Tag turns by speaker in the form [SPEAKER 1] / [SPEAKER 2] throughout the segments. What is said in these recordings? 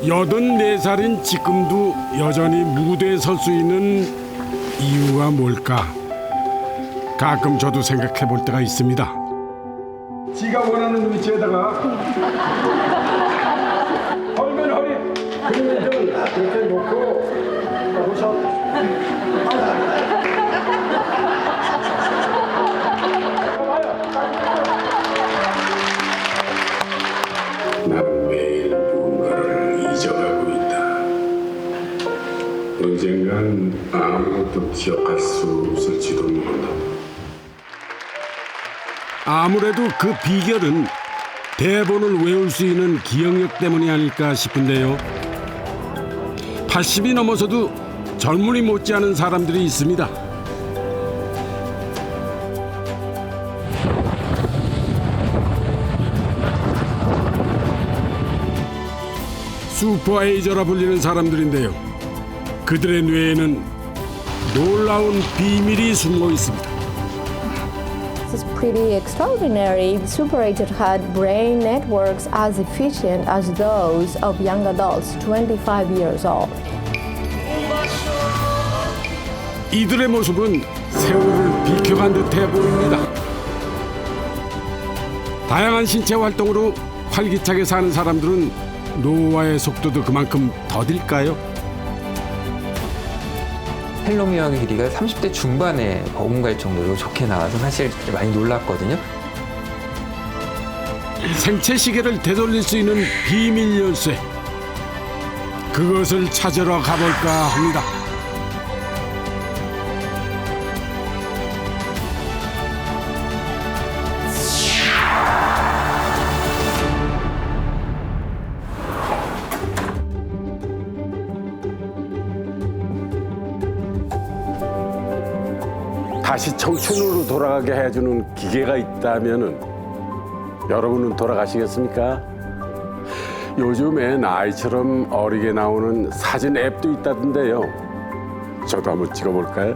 [SPEAKER 1] 84살인 지금도 여전히 무대에 설 수 있는 이유가 뭘까? 가끔 저도 생각해 볼 때가 있습니다. 지가 원하는 위치에다가 헐면 허리, 그러면 이렇게 놓고 보셔. 나는 매일 누군가를 잊어가고 있다. 언젠간 아무것도 기억할 수 없을지도 모른다. 아무래도 그 비결은 대본을 외울 수 있는 기억력 때문이 아닐까 싶은데요. 80이 넘어서도 젊은이 못지않은 사람들이 있습니다. 슈퍼에이저라 불리는 사람들인데요. 그들의 뇌에는 놀라운 비밀이 숨어 있습니다.
[SPEAKER 2] This is pretty extraordinary. Super-aged had brain networks as efficient as those of young adults 25 years old.
[SPEAKER 1] 이들의 모습은 세월을 비켜간 듯해 보입니다. 다양한 신체 활동으로 활기차게 사는 사람들은 노화의 속도도 그만큼 더딜까요?
[SPEAKER 3] 텔로미어의 길이가 30대 중반에 버금갈 정도로 좋게 나와서 사실 많이 놀랐거든요.
[SPEAKER 1] 생체 시계를 되돌릴 수 있는 비밀 열쇠, 그것을 찾으러 가볼까 합니다. 다시 청춘으로 돌아가게 해주는 기계가 있다면은 여러분은 돌아가시겠습니까? 요즘엔 아이처럼 어리게 나오는 사진 앱도 있다던데요. 저도 한번 찍어볼까요?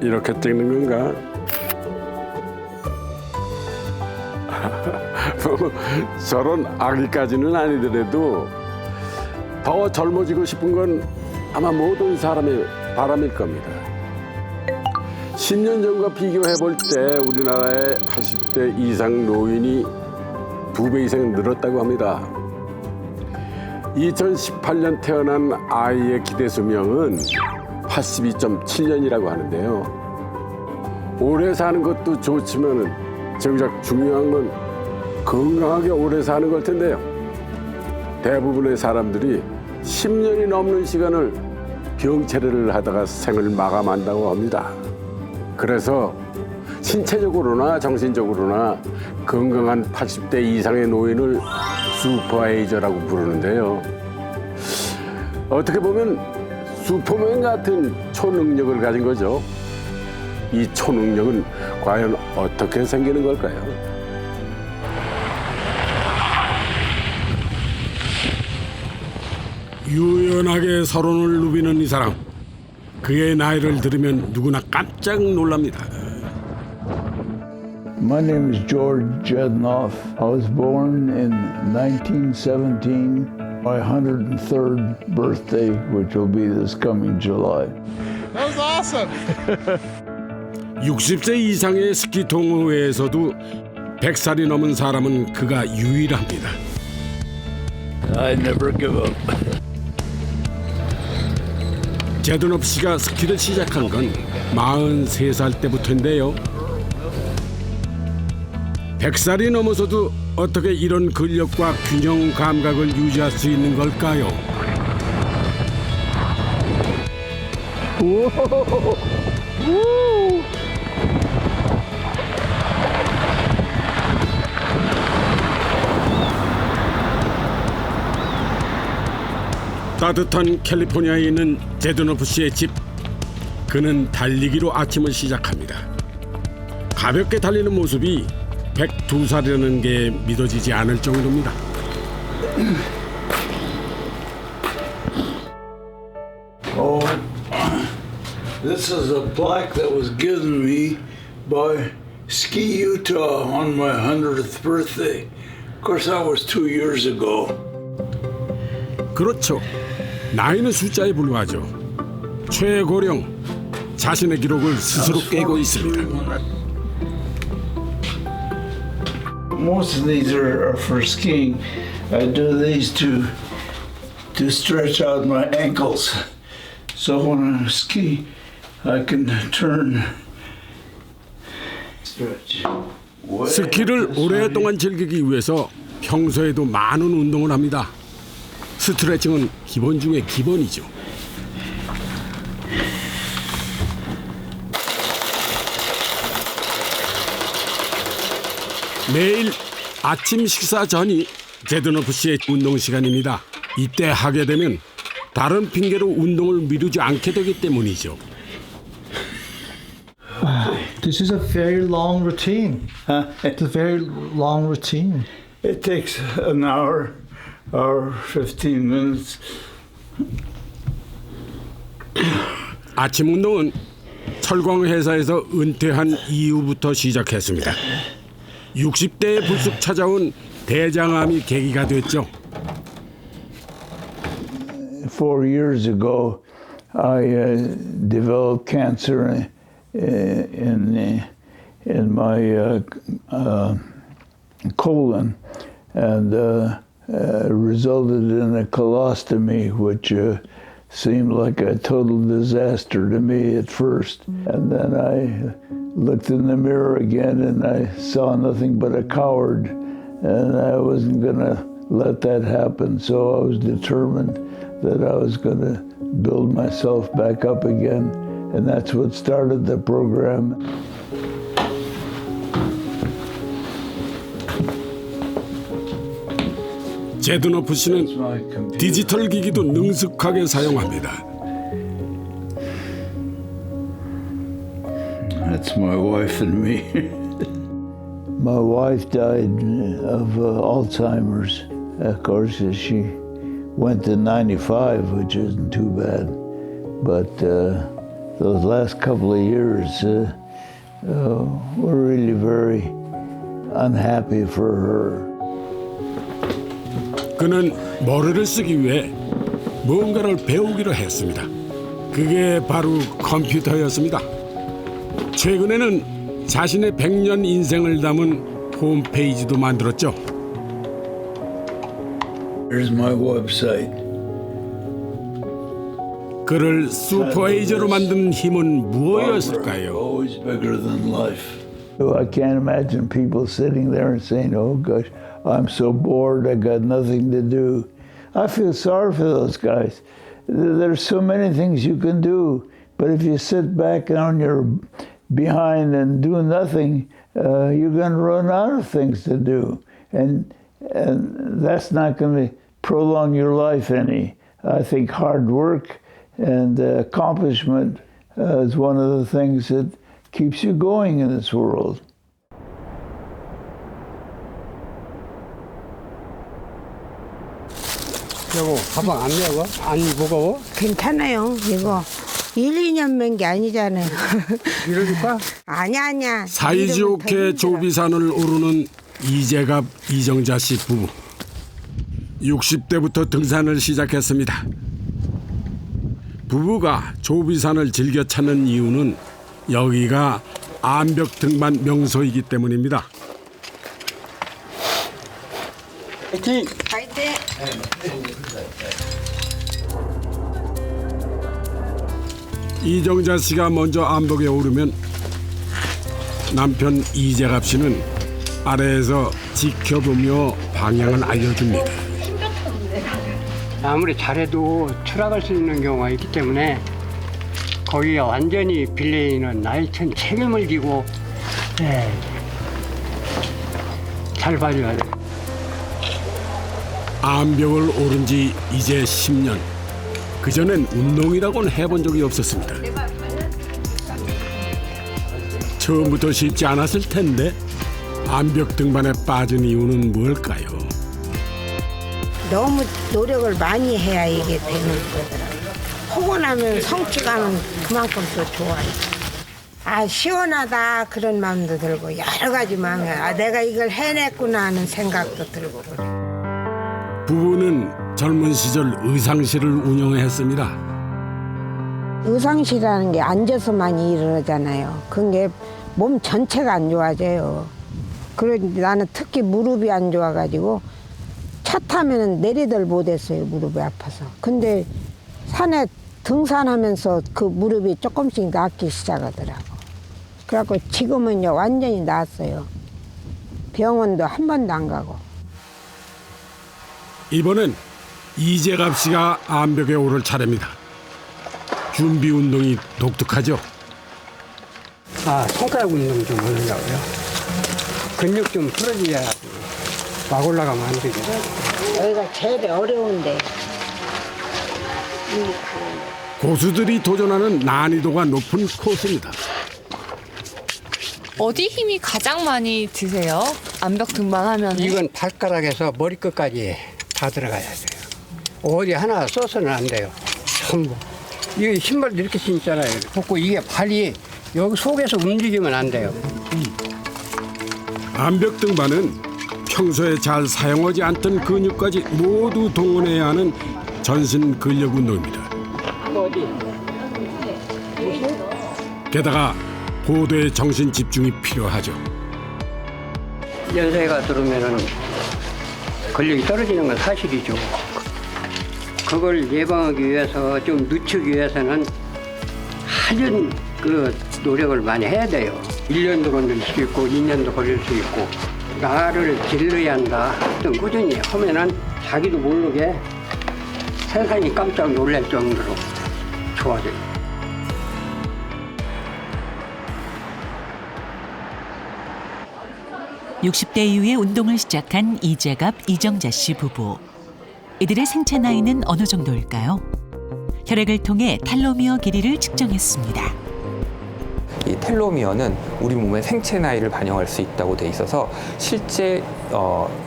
[SPEAKER 1] 이렇게 찍는 건가? 저런 아기까지는 아니더라도 더 젊어지고 싶은 건 아마 모든 사람의 바람일 겁니다. 10년 전과 비교해 볼 때 우리나라의 80대 이상 노인이 2배 이상 늘었다고 합니다. 2018년 태어난 아이의 기대 수명은 82.7년이라고 하는데요. 오래 사는 것도 좋지만은 정작 중요한 건 건강하게 오래 사는 걸 텐데요. 대부분의 사람들이 10년이 넘는 시간을 병체례를 하다가 생을 마감한다고 합니다. 그래서 신체적으로나 정신적으로나 건강한 80대 이상의 노인을 슈퍼에이저라고 부르는데요. 어떻게 보면 슈퍼맨 같은 초능력을 가진 거죠. 이 초능력은 과연 어떻게 생기는 걸까요? 유연하게 서론을 누비는 이 사람, 그의 나이를 들으면 누구나 깜짝 놀랍니다.
[SPEAKER 4] My name is George Jednoff. I was born in 1917, my 103rd birthday, which will be this coming July.
[SPEAKER 5] That was awesome.
[SPEAKER 1] 60세 이상의 스키 동호회에서도 100살이 넘은 사람은 그가 유일합니다.
[SPEAKER 4] I never give up.
[SPEAKER 1] 제드노프 씨가 스키를 시작한 건 43살 때부터인데요. 100살이 넘어서도 어떻게 이런 근력과 균형 감각을 유지할 수 있는 걸까요? 따뜻한 캘리포니아에 있는 제드노프 씨의 집. 그는 달리기로 아침을 시작합니다. 가볍게 달리는 모습이 102살이라는 게 믿어지지 않을 정도입니다.
[SPEAKER 4] This is a plaque that was given me by ski Utah on my 100th birthday. Of course, that was 2 years ago.
[SPEAKER 1] 그렇죠. 나이는 숫자에 불과하죠. 최고령 자신의 기록을 스스로 깨고 있습니다.
[SPEAKER 4] Most of these are for skiing. I do these to stretch out my ankles. So when I ski, I can turn, stretch.
[SPEAKER 1] 스키를 오랫동안 즐기기 위해서 평소에도 많은 운동을 합니다. 스트레칭은 기본 중에 기본이죠. 매일 아침 식사 전이 제드노프 씨의 운동 시간입니다. 이때 하게 되면 다른 핑계로 운동을 미루지 않게 되기 때문이죠.
[SPEAKER 6] This is a very long routine.
[SPEAKER 4] Huh?
[SPEAKER 6] It's a very long routine.
[SPEAKER 4] It takes an hour 15 minutes.
[SPEAKER 1] 아침 운동은 철광 회사에서 은퇴한 이후부터 시작했습니다. 60대에 불쑥 찾아온 대장암이 계기가 됐죠.
[SPEAKER 4] 4 years ago, I developed cancer in my colon, and resulted in a colostomy, which seemed like a total disaster to me at first. And then I looked in the mirror again, and I saw nothing but a coward, and I wasn't going to let that happen. So I was determined that I was going to build myself back up again, and that's what started the program.
[SPEAKER 1] 제드노프 씨는 디지털 기기도 능숙하게 사용합니다.
[SPEAKER 4] That's my wife and me. My wife died of Alzheimer's. Of course, she went to 95, which isn't too bad. But those last couple of years were really very unhappy for her.
[SPEAKER 1] 그는 머리를 쓰기 위해 무언가를 배우기로 했습니다. 그게 바로 컴퓨터였습니다. 최근에는 자신의 100년 인생을 담은 홈페이지도 만들었죠.
[SPEAKER 4] Here's my website.
[SPEAKER 1] 그를 슈퍼에이저로 만든 힘은 무엇이었을까요?
[SPEAKER 4] Always bigger than life. I can't imagine people sitting there and saying, "Oh gosh, I'm so bored. I got nothing to do." I feel sorry for those guys. There's so many things you can do, but if you sit back on your behind and do nothing, you're going to run out of things to do, and that's not going to prolong your life any. I think hard work and accomplishment is one of the things that keeps you going in this world.
[SPEAKER 7] 여보, 가방 안 매워? 안 무거워?
[SPEAKER 8] 괜찮아요. 이거 1, 2년 맨 게 아니잖아요.
[SPEAKER 7] 밀어줄까?
[SPEAKER 8] 아니야.
[SPEAKER 1] 사이좋게 조비산을 오르는 이재갑, 이정자 씨 부부. 60대부터 등산을 시작했습니다. 부부가 조비산을 즐겨 찾는 이유는 여기가 암벽 등반 명소이기 때문입니다.
[SPEAKER 7] 화이팅!
[SPEAKER 8] 파이팅!
[SPEAKER 1] 이정자 씨가 먼저 암벽에 오르면 남편 이재갑 씨는 아래에서 지켜보며 방향을 알려줍니다.
[SPEAKER 7] 아무리 잘해도 추락할 수 있는 경우가 있기 때문에 거기에 완전히 빌레이는 나이천 책임을 지고 잘 봐줘야 돼.
[SPEAKER 1] 암벽을 오른 지 이제 10년. 그전엔 운동이라고는 해본 적이 없었습니다. 처음부터 쉽지 않았을 텐데 암벽 등반에 빠진 이유는 뭘까요?
[SPEAKER 8] 너무 노력을 많이 해야 이게 되는 거더라고요. 하고 나면 성취감은 그만큼 더 좋아요. 아 시원하다 그런 마음도 들고 여러 가지 마음이 내가 이걸 해냈구나 하는 생각도 들고 그래.
[SPEAKER 1] 부부는 젊은 시절 의상실을 운영했습니다.
[SPEAKER 8] 의상실이라는 게 앉아서만 일을 하잖아요. 그게 몸 전체가 안 좋아져요. 그런데 나는 특히 무릎이 안 좋아가지고 차 타면은 내리들 못했어요. 무릎이 아파서. 근데 산에 등산하면서 그 무릎이 조금씩 낫기 시작하더라고. 그래갖고 지금은요 완전히 나았어요. 병원도 한 번도 안 가고.
[SPEAKER 1] 이번엔 이재갑 씨가 암벽에 오를 차례입니다. 준비 운동이 독특하죠.
[SPEAKER 7] 손가락 운동 좀 하려고요. 근육 좀 풀어줘야 막 올라가면 안 되죠.
[SPEAKER 8] 여기가 제일 어려운데.
[SPEAKER 1] 고수들이 도전하는 난이도가 높은 코스입니다.
[SPEAKER 9] 어디 힘이 가장 많이 드세요? 암벽 등반하면
[SPEAKER 7] 이건 발가락에서 머리끝까지 다 들어가야 돼요. 어디 하나 써서는 안 돼요. 전부. 이게 신발도 이렇게 신잖아요. 벗고 이게 발이 여기 속에서 움직이면 안 돼요.
[SPEAKER 1] 암벽 등반은 평소에 잘 사용하지 않던 근육까지 모두 동원해야 하는 전신 근력 운동입니다.
[SPEAKER 7] 어디?
[SPEAKER 1] 게다가 고도의 정신 집중이 필요하죠.
[SPEAKER 7] 연세가 들으면은 근력이 떨어지는 건 사실이죠. 그걸 예방하기 위해서 좀 늦추기 위해서는 하는 그 노력을 많이 해야 돼요. 1년도 걸릴 수 있고 2년도 걸릴 수 있고 나를 길러야 한다. 좀 꾸준히 하면은 자기도 모르게 세상이 깜짝 놀랄 정도로 좋아져요.
[SPEAKER 10] (60대) 이후에 운동을 시작한 이재갑, 이정자 씨 부부. 이들의 생체 나이는 어느 정도일까요? 혈액을 통해 텔로미어 길이를 측정했습니다.
[SPEAKER 3] 이 텔로미어는 우리 몸의 생체 나이를 반영할 수 있다고 돼 있어서 실제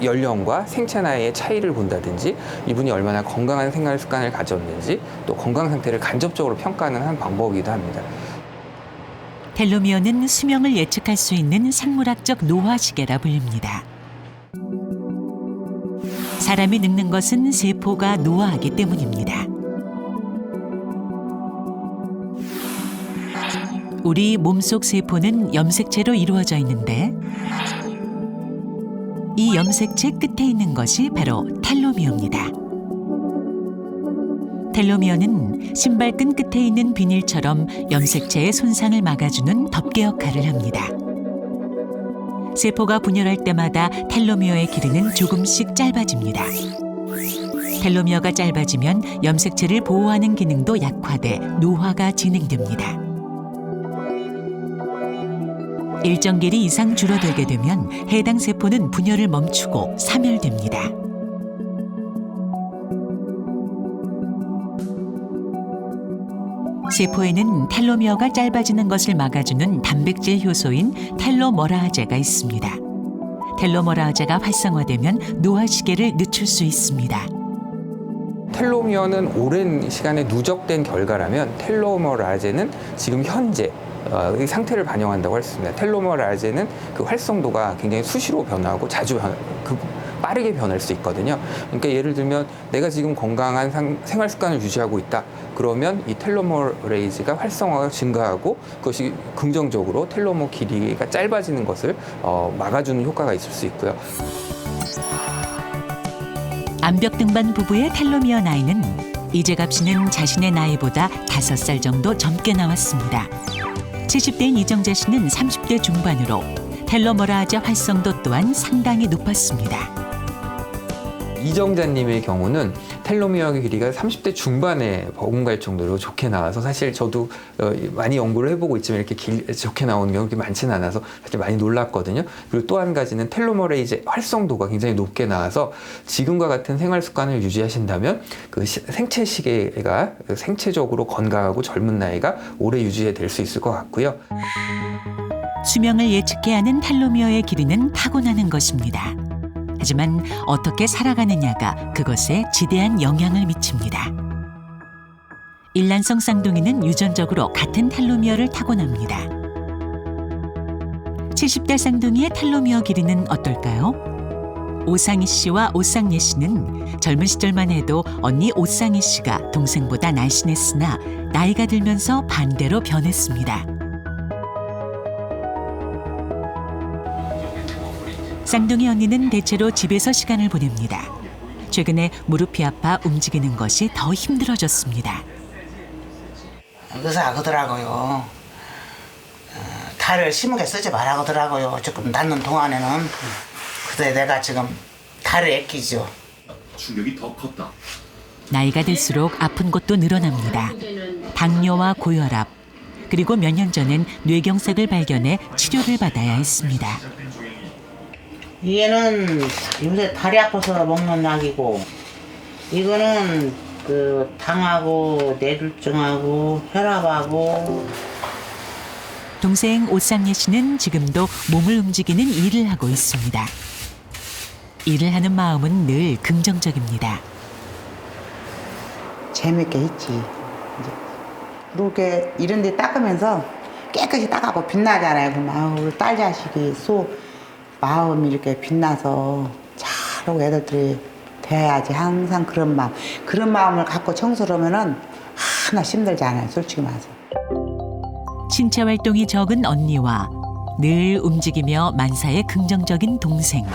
[SPEAKER 3] 연령과 생체 나이의 차이를 본다든지 이분이 얼마나 건강한 생활 습관을 가졌는지 또 건강 상태를 간접적으로 평가하는 한 방법이기도 합니다.
[SPEAKER 10] 텔로미어는 수명을 예측할 수 있는 생물학적 노화 시계라 불립니다. 사람이 늙는 것은 세포가 노화하기 때문입니다. 우리 몸속 세포는 염색체로 이루어져 있는데 이 염색체 끝에 있는 것이 바로 텔로미어입니다. 텔로미어는 신발끈 끝에 있는 비닐처럼 염색체의 손상을 막아주는 덮개 역할을 합니다. 세포가 분열할 때마다 텔로미어의 길이는 조금씩 짧아집니다. 텔로미어가 짧아지면 염색체를 보호하는 기능도 약화돼 노화가 진행됩니다. 일정 길이 이상 줄어들게 되면 해당 세포는 분열을 멈추고 사멸됩니다. 세포에는 텔로미어가 짧아지는 것을 막아주는 단백질 효소인 텔로머라아제가 있습니다. 텔로머라아제가 활성화되면 노화 시계를 늦출 수 있습니다.
[SPEAKER 3] 텔로미어는 오랜 시간에 누적된 결과라면 텔로머라아제는 지금 현재 이 상태를 반영한다고 할 수 있습니다. 텔로머라아제는 그 활성도가 굉장히 수시로 변하고 자주 빠르게 변할 수 있거든요. 그러니까 예를 들면 내가 지금 건강한 생활 습관을 유지하고 있다. 그러면 이 텔로머레이즈가 활성화가 증가하고 그것이 긍정적으로 텔로머 길이가 짧아지는 것을 막아주는 효과가 있을 수 있고요.
[SPEAKER 10] 암벽 등반 부부의 텔로미어 나이는 이재갑 씨는 자신의 나이보다 5살 정도 젊게 나왔습니다. 70대인 이정자 씨는 30대 중반으로 텔로머라아제 활성도 또한 상당히 높았습니다.
[SPEAKER 3] 이정자님의 경우는 텔로미어 길이가 30대 중반에 버금갈 정도로 좋게 나와서 사실 저도 많이 연구를 해보고 있지만 이렇게 좋게 나오는 경우가 많지는 않아서 사실 많이 놀랐거든요. 그리고 또 한 가지는 텔로머레이즈 활성도가 굉장히 높게 나와서 지금과 같은 생활 습관을 유지하신다면 그 생체 시계가 생체적으로 건강하고 젊은 나이가 오래 유지될 수 있을 것 같고요.
[SPEAKER 10] 수명을 예측해야 하는 텔로미어의 길이는 타고나는 것입니다. 하지만 어떻게 살아가느냐가 그것에 지대한 영향을 미칩니다. 일란성 쌍둥이는 유전적으로 같은 텔로미어를 타고납니다. 70대 쌍둥이의 텔로미어 길이는 어떨까요? 오상희 씨와 오쌍예 씨는 젊은 시절만 해도 언니 오쌍희 씨가 동생보다 날씬했으나 나이가 들면서 반대로 변했습니다. 쌍둥이 언니는 대체로 집에서 시간을 보냅니다. 최근에 무릎이 아파 움직이는 것이 더 힘들어졌습니다.
[SPEAKER 11] 의사가 그러더라고요. 탈을 심하게 쓰지 말라 그러더라고요. 조금 낫는 동안에는. 그때 내가 지금 탈을 아끼죠.
[SPEAKER 12] 충격이 더 컸다.
[SPEAKER 10] 나이가 들수록 아픈 것도 늘어납니다. 당뇨와 고혈압, 그리고 몇 년 전엔 뇌경색을 발견해 치료를 받아야 했습니다.
[SPEAKER 11] 얘는 요새 다리 아파서 먹는 약이고, 이거는 그 당하고 뇌졸중하고 혈압하고.
[SPEAKER 10] 동생 오쌍예 씨는 지금도 몸을 움직이는 일을 하고 있습니다. 일을 하는 마음은 늘 긍정적입니다.
[SPEAKER 11] 재밌게 했지. 이렇게 이런 데 닦으면서 깨끗이 닦아고 빛나잖아요. 그럼 아우 우리 딸 자식이 마음이 이렇게 빛나서 잘하고 애들들이 돼야지. 항상 그런 마음을 갖고 청소를 하면은 하나 힘들지 않아요. 솔직히 말해서.
[SPEAKER 10] 신체 활동이 적은 언니와 늘 움직이며 만사에 긍정적인 동생.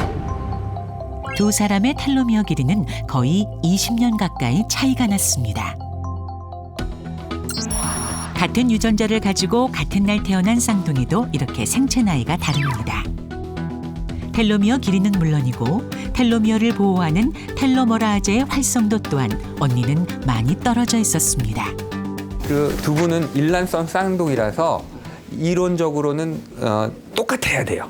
[SPEAKER 10] 두 사람의 텔로미어 길이는 거의 20년 가까이 차이가 났습니다. 같은 유전자를 가지고 같은 날 태어난 쌍둥이도 이렇게 생체 나이가 다릅니다. 텔로미어 길이는 물론이고 텔로미어를 보호하는 텔로머라아제의 활성도 또한 언니는 많이 떨어져 있었습니다.
[SPEAKER 3] 그 두 분은 일란성 쌍둥이라서 이론적으로는 똑같아야 돼요.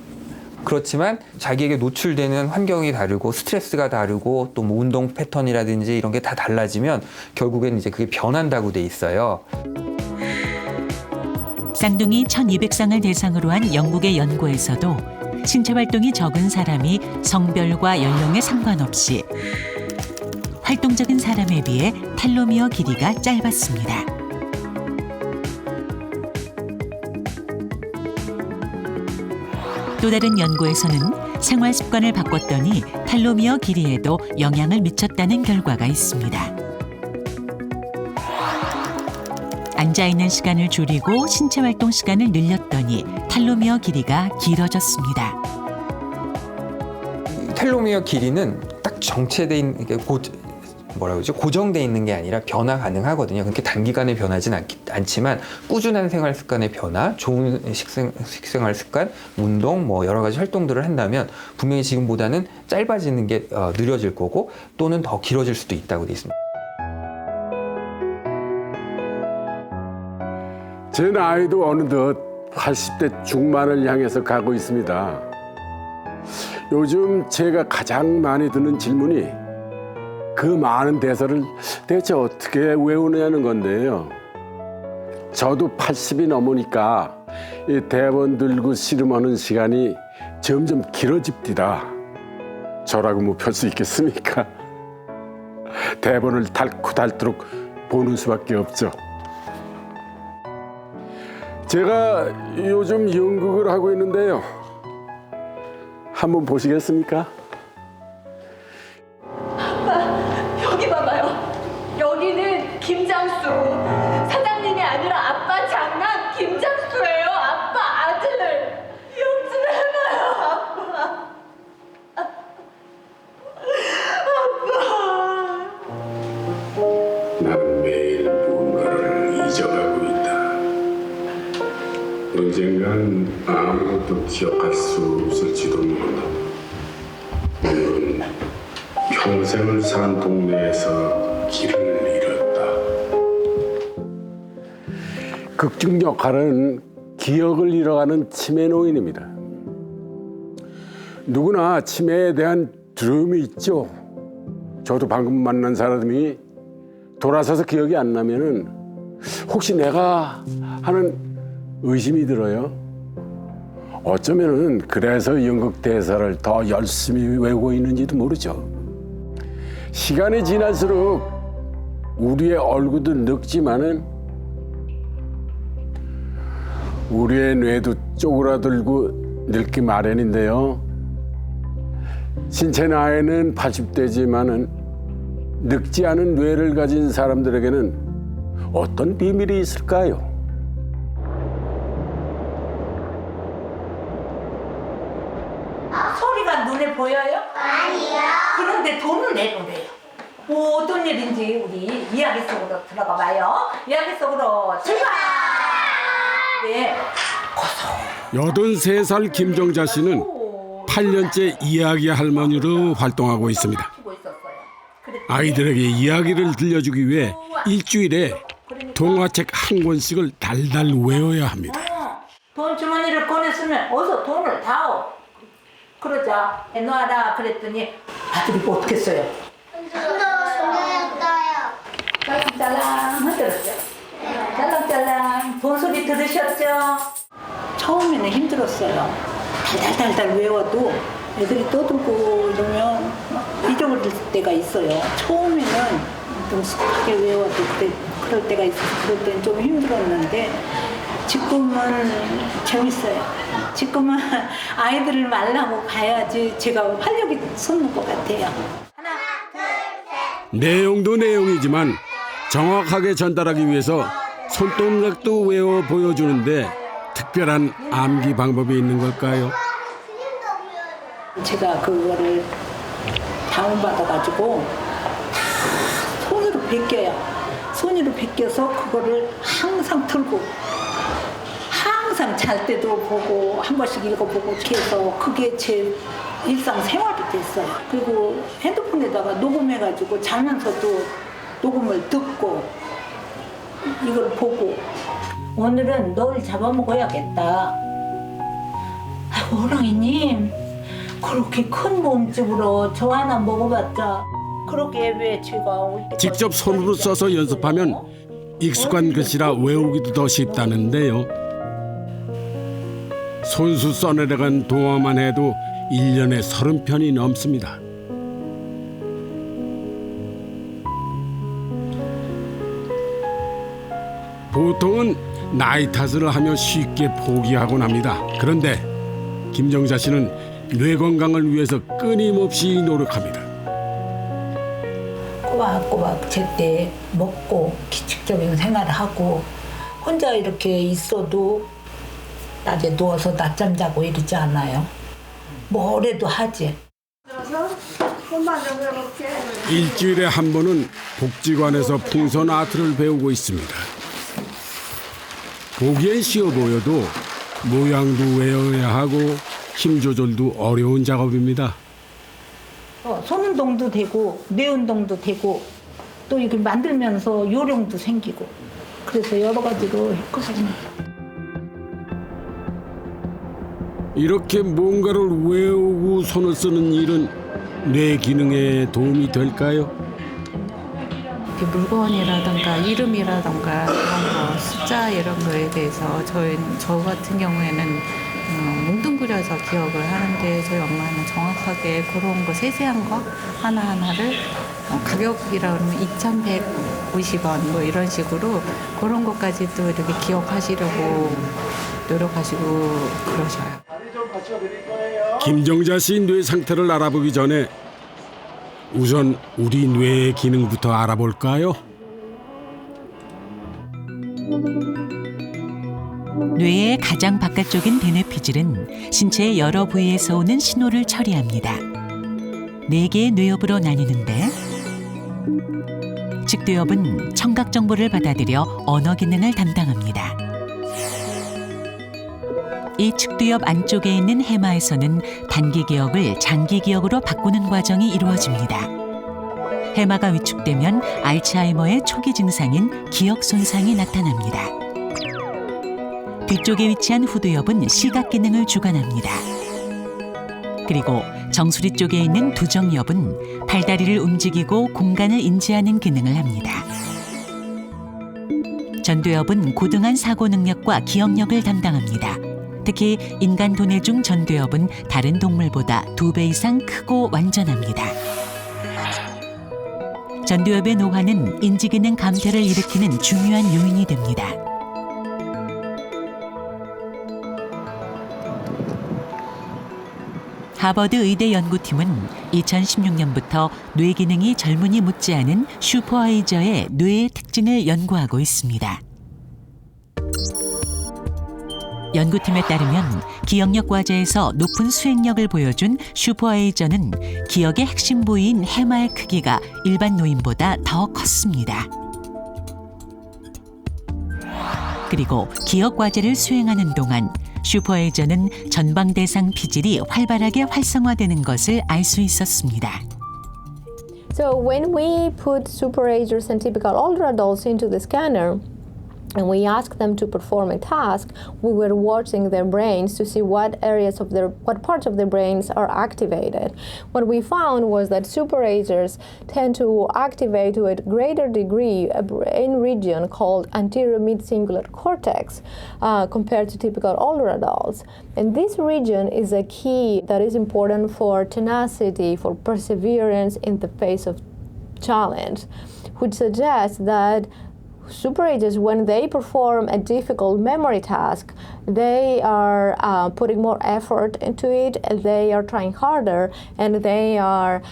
[SPEAKER 3] 그렇지만 자기에게 노출되는 환경이 다르고 스트레스가 다르고 또 뭐 운동 패턴이라든지 이런 게 다 달라지면 결국엔 이제 그게 변한다고 돼 있어요.
[SPEAKER 10] 쌍둥이 1200쌍을 대상으로 한 영국의 연구에서도 신체 활동이 적은 사람이 성별과 연령에 상관없이 활동적인 사람에 비해 텔로미어 길이가 짧았습니다. 또 다른 연구에서는 생활 습관을 바꿨더니 텔로미어 길이에도 영향을 미쳤다는 결과가 있습니다. 앉아있는 시간을 줄이고 신체 활동 시간을 늘렸더니 텔로미어 길이가 길어졌습니다.
[SPEAKER 3] 텔로미어 길이는 딱 정체돼 있는 게 고정돼 있는 게 아니라 변화 가능하거든요. 그렇게 단기간에 변하진 않지만 꾸준한 생활 습관의 변화, 좋은 식생활 습관, 운동, 뭐 여러 가지 활동들을 한다면 분명히 지금보다는 짧아지는 게 느려질 거고 또는 더 길어질 수도 있다고 돼 있습니다.
[SPEAKER 1] 제 나이도 어느덧 80대 중반을 향해서 가고 있습니다. 요즘 제가 가장 많이 듣는 질문이 그 많은 대사를 대체 어떻게 외우느냐는 건데요. 저도 80이 넘으니까 이 대본 들고 씨름하는 시간이 점점 길어집디다. 저라고 뭐 펼 수 있겠습니까? 대본을 닳고 닳도록 보는 수밖에 없죠. 제가 요즘 연극을 하고 있는데요. 한번 보시겠습니까?
[SPEAKER 13] 여기 봐봐요. 여기는 김장수. 사장님이 아니라 아빠 장남 김장수예요. 아빠 아들. 좀 해봐요, 아빠.
[SPEAKER 1] 나는 매일 누군가를 잊어가고 있다. 언젠간 아무것도 기억할 수 없을지도 모른다. 물론 평생을 산 동네에서 길을 잃었다. 극 중 역할은 기억을 잃어가는 치매 노인입니다. 누구나 치매에 대한 두려움이 있죠. 저도 방금 만난 사람이 돌아서서 기억이 안 나면은 혹시 내가 하는 의심이 들어요. 어쩌면은 그래서 연극 대사를 더 열심히 외우고 있는지도 모르죠. 시간이 지날수록 우리의 얼굴도 늙지만은 우리의 뇌도 쪼그라들고 늙기 마련인데요. 신체 나이는 80대지만은 늙지 않은 뇌를 가진 사람들에게는 어떤 비밀이 있을까요?
[SPEAKER 14] 소리가 눈에 보여요? 아니요. 그런데 돈을 내보내요. 뭐 어떤 일인지 우리 이야기 속으로 들어가 봐요. 이야기 속으로 출발! 네.
[SPEAKER 1] 83살 김정자 씨는 8년째 이야기 할머니로 활동하고 있습니다. 아이들에게 이야기를 들려주기 위해 일주일에 동화책 한 권씩을 달달 외워야 합니다.
[SPEAKER 14] 돈 주머니를 꺼냈으면 어서 돈을 다오. 그러자 놔라 그랬더니 아들이 뭐 어떻게 써요? 짤랑짤랑 흔들었죠. 짤랑짤랑 돈 소리 들으셨죠? 처음에는 힘들었어요. 달달달달 외워도 애들이 떠들고 이러면 잊어버릴 때가 있어요. 처음에는 좀 습하게 외워도 그럴 때가 있어서 그럴 때는 좀 힘들었는데 지금은 재밌어요. 지금은 아이들을 만나고 가야지 제가 활력이 솟는 것 같아요.
[SPEAKER 1] 내용도 내용이지만 정확하게 전달하기 위해서 손동작도 외워 보여주는데 특별한 암기 방법이 있는 걸까요?
[SPEAKER 14] 제가 그거를 다운받아가지고 손으로 베껴요. 손으로 베껴서 그거를 항상 들고 항상 잘 때도 보고 한 번씩 읽어보고 이렇게 해서 그게 제 일상생활이 됐어요. 그리고 핸드폰에다가 녹음해가지고 자면서도 녹음을 듣고 이걸 보고 오늘은 널 잡아먹어야겠다. 호랑이님 그렇게 큰 몸집으로 저 하나 먹어봤자 그렇게 왜 제가
[SPEAKER 1] 직접 손으로 써서 연습하면 익숙한 글씨라 외우기도 더 쉽다는데요. 손수 써내려간 동화만 해도 1년에 30편이 넘습니다. 보통은 나이 탓을 하며 쉽게 포기하곤 합니다. 그런데 김정자 씨는 뇌 건강을 위해서 끊임없이 노력합니다.
[SPEAKER 14] 꼬박꼬박 제때 먹고 규칙적인 생활을 하고 혼자 이렇게 있어도 낮에 누워서 낮잠 자고 이러지 않아요. 뭐래도 하지.
[SPEAKER 1] 일주일에 한 번은 복지관에서 풍선 아트를 배우고 있습니다. 보기엔 쉬워 보여도 모양도 외워야 하고 힘 조절도 어려운 작업입니다.
[SPEAKER 14] 손 운동도 되고 뇌 운동도 되고 또 이걸 만들면서 요령도 생기고 그래서 여러 가지로 했거든요.
[SPEAKER 1] 이렇게 뭔가를 외우고 손을 쓰는 일은 뇌 기능에 도움이 될까요?
[SPEAKER 15] 물건이라든가 이름이라든가 그런 거 숫자 이런 거에 대해서 저 같은 경우에는 뭉뚱그려서 기억을 하는데 저희 엄마는 정확하게 그런 거 세세한 거 하나하나를 가격이라 그러면 2,150원 뭐 이런 식으로 그런 것까지도 이렇게 기억하시려고 노력하시고 그러셔요.
[SPEAKER 1] 김정자 씨 뇌 상태를 알아보기 전에 우선 우리 뇌의 기능부터 알아볼까요?
[SPEAKER 10] 뇌의 가장 바깥쪽인 대뇌피질은 신체의 여러 부위에서 오는 신호를 처리합니다. 4개의 뇌엽으로 나뉘는데 측두엽은 청각 정보를 받아들여 언어 기능을 담당합니다. 이 측두엽 안쪽에 있는 해마에서는 단기 기억을 장기 기억으로 바꾸는 과정이 이루어집니다. 해마가 위축되면 알츠하이머의 초기 증상인 기억 손상이 나타납니다. 뒤쪽에 위치한 후두엽은 시각 기능을 주관합니다. 그리고 정수리 쪽에 있는 두정엽은 팔다리를 움직이고 공간을 인지하는 기능을 합니다. 전두엽은 고등한 사고 능력과 기억력을 담당합니다. 특히 인간 두뇌 중 전두엽은 다른 동물보다 2배 이상 크고 완전합니다. 전두엽의 노화는 인지기능 감퇴를 일으키는 중요한 요인이 됩니다. 하버드 의대 연구팀은 2016년부터 뇌 기능이 젊은이 못지않은 슈퍼아이저의 뇌의 특징을 연구하고 있습니다. 연구팀에 따르면 기억력 과제에서 높은 수행력을 보여준 슈퍼아이저는 기억의 핵심 부위인 해마의 크기가 일반 노인보다 더 컸습니다. 그리고 기억 과제를 수행하는 동안 슈퍼아이저는 전방대상 피질이 활발하게 활성화되는 것을 알 수 있었습니다.
[SPEAKER 2] So when we put superagers and typical older adults into the scanner, and we asked them to perform a task, we were watching their brains to see what parts of their brains are activated. What we found was that superagers tend to activate to a greater degree a brain region called anterior mid-cingulate cortex compared to typical older adults. And this region is a key that is important for tenacity, for perseverance in the face of challenge, which suggests that superagers, when they perform a difficult memory task, they are putting more effort into it, and they are trying harder, and they are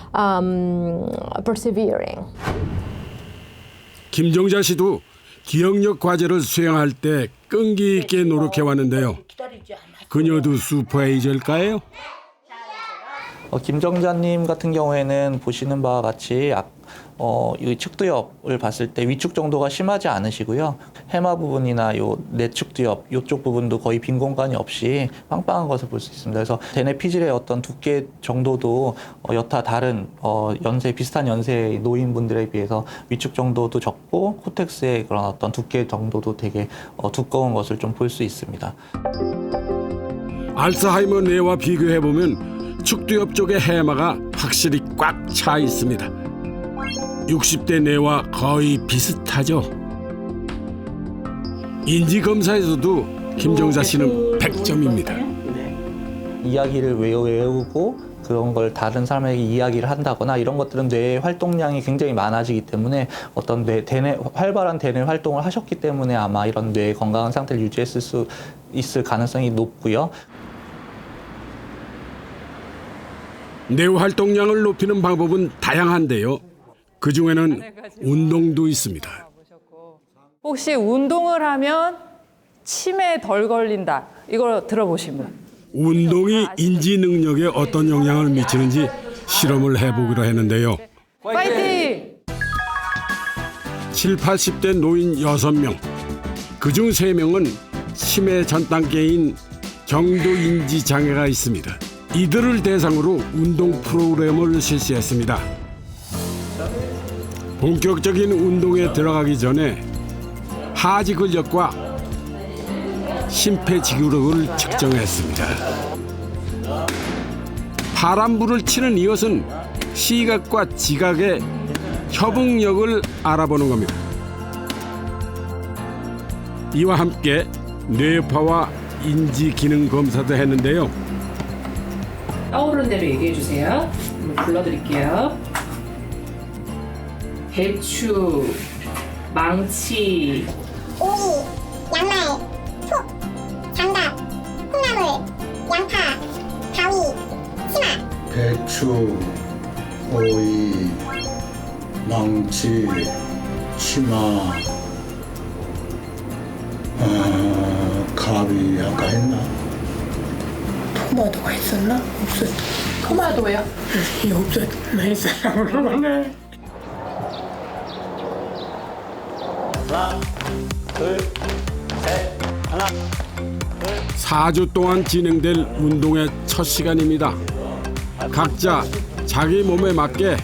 [SPEAKER 2] persevering.
[SPEAKER 1] 김정자 씨도 기억력 과제를 수행할 때 끈기 있게 노력해 왔는데요. 그녀도 슈퍼에이저일까요?
[SPEAKER 16] 김정자님 같은 경우에는 보시는 바와 같이 이 측두엽을 봤을 때 위축 정도가 심하지 않으시고요. 해마 부분이나 요 내측 두엽 이쪽 부분도 거의 빈 공간이 없이 빵빵한 것을 볼 수 있습니다. 그래서 대뇌 피질의 어떤 두께 정도도 여타 다른 비슷한 연세의 노인분들에 비해서 위축 정도도 적고 코텍스의 그런 어떤 두께 정도도 되게 두꺼운 것을 좀 볼 수 있습니다.
[SPEAKER 1] 알츠하이머 뇌와 비교해 보면 측두엽 쪽의 해마가 확실히 꽉 차 있습니다. 60대 뇌와 거의 비슷하죠. 인지 검사에서도 김정자 씨는 100점입니다.
[SPEAKER 16] 이야기를 외우고 그런 걸 다른 사람에게 이야기를 한다거나 이런 것들은 뇌의 활동량이 굉장히 많아지기 때문에 어떤 활발한 대뇌 활동을 하셨기 때문에 아마 이런 뇌의 건강한 상태를 유지했을 수 있을 가능성이 높고요.
[SPEAKER 1] 뇌 활동량을 높이는 방법은 다양한데요. 그중에는 운동도 있습니다.
[SPEAKER 17] 혹시 운동을 하면 치매에 덜 걸린다. 이걸 들어보신 분?
[SPEAKER 1] 운동이 인지 능력에 어떤 영향을 미치는지 실험을 해보기로 했는데요.
[SPEAKER 17] 파이팅!
[SPEAKER 1] 7, 80대 노인 6명, 그중 3명은 치매 전 단계인 경도 인지 장애가 있습니다. 이들을 대상으로 운동 프로그램을 실시했습니다. 본격적인 운동에 들어가기 전에 하지 근력과 심폐지구력을 측정했습니다. 파란불을 치는 이것은 시각과 지각의 협응력을 알아보는 겁니다. 이와 함께 뇌파와 인지 기능 검사도 했는데요.
[SPEAKER 18] 떠오르는 대로 얘기해 주세요. 불러드릴게요. 배추, 망치,
[SPEAKER 19] 오이, 양말, 속, 장갑, 콩나물, 양파, 가위, 치마.
[SPEAKER 20] 배추, 오이, 망치, 치마, 가위 아까 했나?
[SPEAKER 19] 토마토가 있었나? 없었.
[SPEAKER 18] 토마토요?
[SPEAKER 19] 없었나 했었나 모르겠네.
[SPEAKER 20] 하나, 둘, 셋, 하나, 둘.
[SPEAKER 1] 4주 동안 진행될 운동의 첫 시간입니다. 각자 자기 몸에 맞게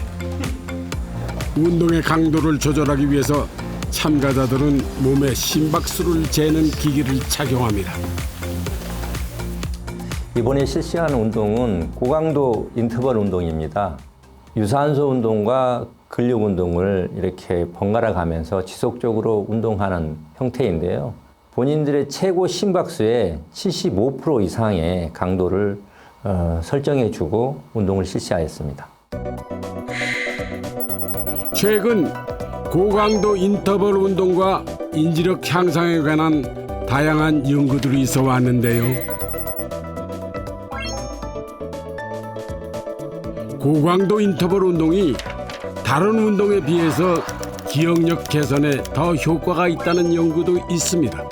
[SPEAKER 1] 운동의 강도를 조절하기 위해서 참가자들은 몸의 심박수를 재는 기기를 착용합니다.
[SPEAKER 21] 이번에 실시하는 운동은 고강도 인터벌 운동입니다. 유산소 운동과 근력 운동을 이렇게 번갈아 가면서 지속적으로 운동하는 형태인데요. 본인들의 최고 심박수의 75% 이상의 강도를 설정해주고 운동을 실시하였습니다.
[SPEAKER 1] 최근 고강도 인터벌 운동과 인지력 향상에 관한 다양한 연구들이 있어 왔는데요. 고강도 인터벌 운동이 다른 운동에 비해서 기억력 개선에 더 효과가 있다는 연구도 있습니다.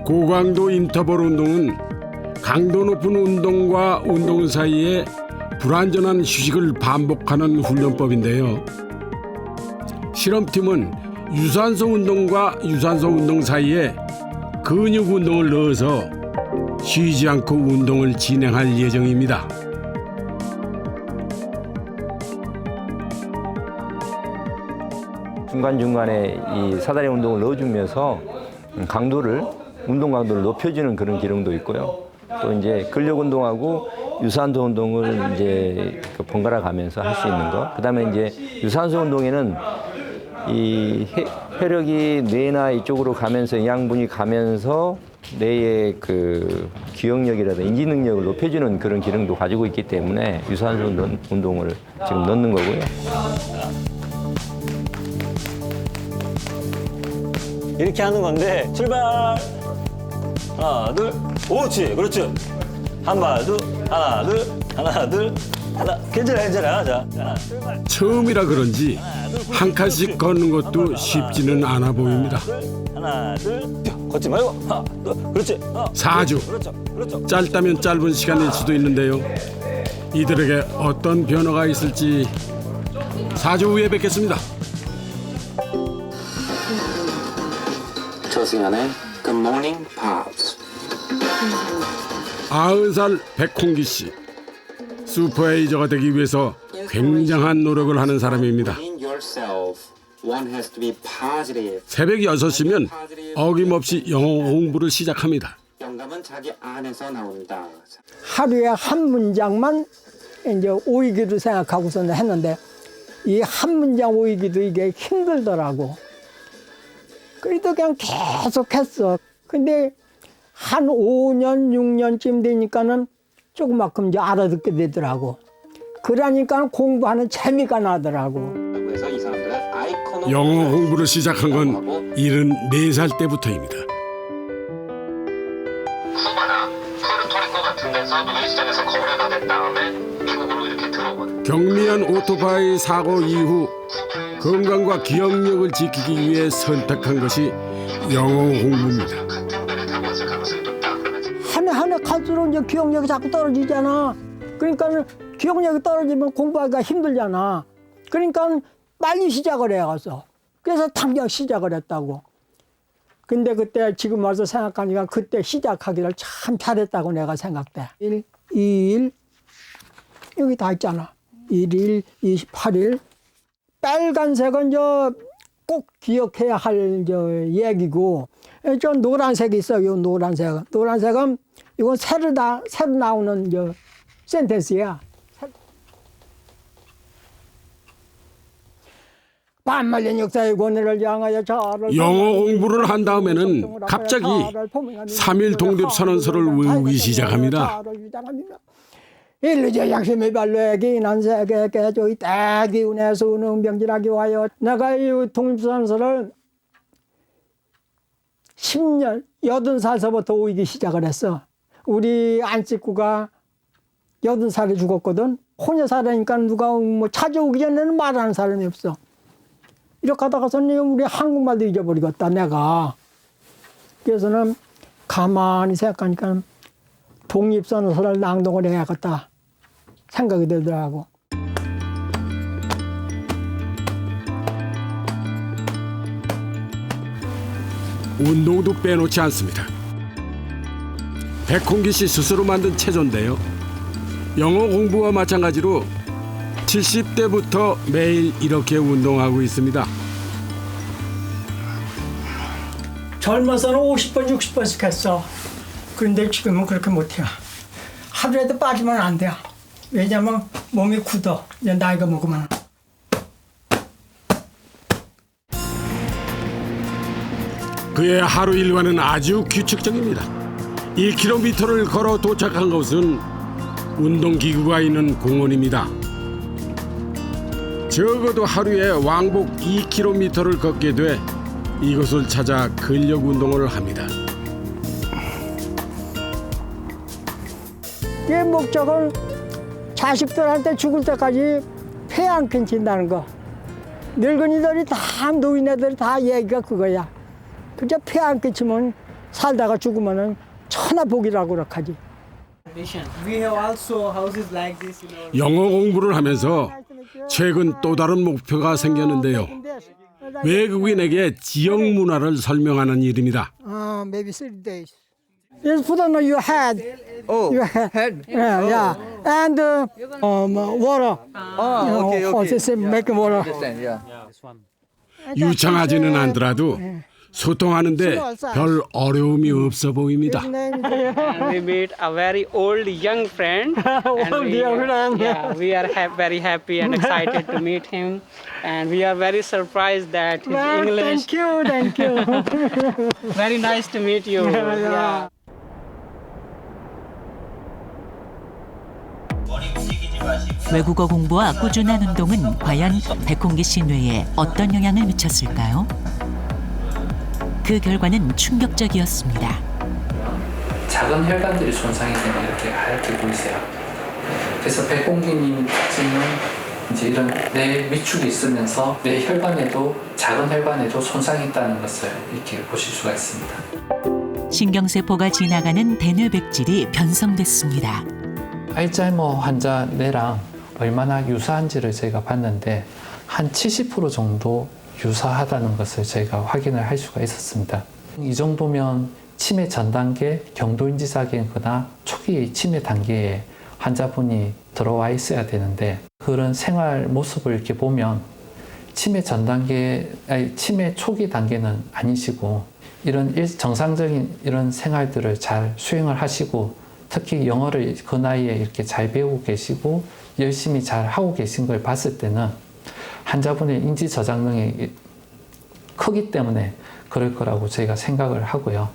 [SPEAKER 1] 고강도 인터벌 운동은 강도 높은 운동과 운동 사이에 불완전한 휴식을 반복하는 훈련법인데요. 실험팀은 유산소 운동과 유산소 운동 사이에 근육 운동을 넣어서 쉬지 않고 운동을 진행할 예정입니다.
[SPEAKER 21] 중간중간에 이 사다리 운동을 넣어주면서 운동 강도를 높여주는 그런 기능도 있고요. 또 이제 근력 운동하고 유산소 운동을 이제 번갈아 가면서 할 수 있는 거. 그다음에 이제 유산소 운동에는 이 혈액이 뇌나 이쪽으로 가면서 영양분이 가면서 뇌의 그 기억력이라든가 인지 능력을 높여주는 그런 기능도 가지고 있기 때문에 유산소 운동을 지금 넣는 거고요.
[SPEAKER 20] 이렇게 하는 건데 출발. 하나 둘. 옳지 그렇지. 한 발 둘. 하나 둘. 하나 둘. 하나. 괜찮아. 자 출발.
[SPEAKER 1] 처음이라 그런지 한 칸씩 걷는 것도 쉽지는 않아 보입니다.
[SPEAKER 20] 하나 둘. 걷지 말고 하나 둘. 그렇지.
[SPEAKER 1] 4주.
[SPEAKER 20] 그렇죠.
[SPEAKER 1] 짧다면 짧은 시간일 수도 있는데요. 이들에게 어떤 변화가 있을지 4주 후에 뵙겠습니다.
[SPEAKER 5] 조승연의 Good Morning Pops.
[SPEAKER 1] 90살 백홍기 씨. 슈퍼에이저가 되기 위해서 굉장한 노력을 하는 사람입니다.
[SPEAKER 5] One has to be positive.
[SPEAKER 1] 새벽 6시면 어김없이 영어 공부를 시작합니다.
[SPEAKER 5] 영감은 자기 안에서 나온다.
[SPEAKER 22] 하루에 한 문장만 이제 오이기로 생각하고서 했는데 이 한 문장 오이기도 이게 힘들더라고. 그래도 그냥 계속 했어. 근데 한 5년, 6년쯤 되니까는 조그만큼 이제 알아듣게 되더라고. 그러니까 공부하는 재미가 나더라고.
[SPEAKER 5] 그래서 이 사람들은
[SPEAKER 1] 영어 공부를 시작한 건 74살 때부터입니다.
[SPEAKER 5] 쿠바나 푸에르토리코 같은 데서 노예시장에서 거래가 다음에 미국으로 이렇게 들어온.
[SPEAKER 1] 경미한 오토바이 사고 이후 건강과 기억력을 지키기 위해 선택한 것이 영어 공부입니다.
[SPEAKER 22] 한 해 갈수록 이제 기억력이 자꾸 떨어지잖아. 그러니까 기억력이 떨어지면 공부하기가 힘들잖아. 그러니까 빨리 시작을 해가서. 그래서 당장 시작을 했다고. 근데 그때 지금 와서 생각하니까 그때 시작하기를 참 잘했다고 내가 생각돼. 1, 2일 여기 다 있잖아. 1일, 28일. 빨간색은 꼭 기억해야 할 얘기고, 저 노란색이 있어요. 노란색은. 노란색은 이건 새로 나오는 센텐스야. 반말년 역사의 권위를 향하여 자를.
[SPEAKER 1] 영어 공부를 한 다음에는 갑자기 3.1 독립선언서를 외우기 시작합니다.
[SPEAKER 22] 인류의 양심의 발로에 기인한 세계 개조의 대기운의 수능 병진하기 위하여 내가 이 독립선언서를 10년, 80살서부터 외우기 시작을 했어. 우리 안식구가 80살에 죽었거든. 혼여살이니까 누가 찾아오기 전에는 말하는 사람이 없어. 이렇게 하다가서는 우리 한국말도 잊어버리겠다, 내가. 그래서는 가만히 생각하니까 독립선언서를 낭독을 해야겠다 생각이 들더라고.
[SPEAKER 1] 운동도 빼놓지 않습니다. 백홍기 씨 스스로 만든 체조인데요. 영어 공부와 마찬가지로 70대부터 매일 이렇게 운동하고 있습니다.
[SPEAKER 22] 젊어서는 50번, 60번씩 했어. 그런데 지금은 그렇게 못해요. 하루에도 빠지면 안 돼요. 왜냐면 몸이 굳어. 이제 나이가 먹으면.
[SPEAKER 1] 그의 하루 일과는 아주 규칙적입니다. 1km를 걸어 도착한 곳은 운동기구가 있는 공원입니다. 적어도 하루에 왕복 2km를 걷게 돼 이곳을 찾아 근력 운동을 합니다.
[SPEAKER 22] 얘 목적은 자식들한테 죽을 때까지 폐 안 끼친다는 거. 늙은이들이 다 노인네들이 다 얘기가 그거야. 그저 폐 안 끼치면 살다가 죽으면은 천하복이라고 그렇게하지.
[SPEAKER 1] 영어 공부를 하면서 최근 또 다른 목표가 생겼는데요. 외국인에게 지역 문화를 설명하는 일입니다.
[SPEAKER 22] Maybe 3 days. Just put on your head. Oh, your head. Yeah. And water. Okay. Make water.
[SPEAKER 1] 유창하지는 않더라도 소통하는데 별 어려움이 없어 보입니다.
[SPEAKER 4] We meet a very old young friend. We are very happy and excited to meet him, and we are very surprised that his English.
[SPEAKER 22] Thank you.
[SPEAKER 4] Very nice to meet you. Yeah.
[SPEAKER 10] 외국어 공부와 꾸준한 운동은 과연 백홍기 씨 뇌에 어떤 영향을 미쳤을까요? 그 결과는 충격적이었습니다.
[SPEAKER 6] 작은 혈관들이 손상이 되면 이렇게 하얗게 보이세요. 그래서 백홍기님 지금 이제 이런 뇌 위축이 있으면서 뇌 혈관에도 작은 혈관에도 손상이 있다는 것을 이렇게 보실 수가 있습니다.
[SPEAKER 10] 신경세포가 지나가는 대뇌백질이 변성됐습니다.
[SPEAKER 6] 알츠하이머 환자 뇌랑 얼마나 유사한지를 저희가 봤는데 한 70% 정도 유사하다는 것을 저희가 확인을 할 수가 있었습니다. 이 정도면 치매 전 단계, 경도인지작용이거나 초기 치매 단계에 환자분이 들어와 있어야 되는데 그런 생활 모습을 이렇게 보면 치매 전 단계, 치매 초기 단계는 아니시고 이런 정상적인 이런 생활들을 잘 수행을 하시고 특히 영어를 그 나이에 이렇게 잘 배우고 계시고 열심히 잘 하고 계신 걸 봤을 때는 환자분의 인지 저장능이 크기 때문에 그럴 거라고 저희가 생각을 하고요.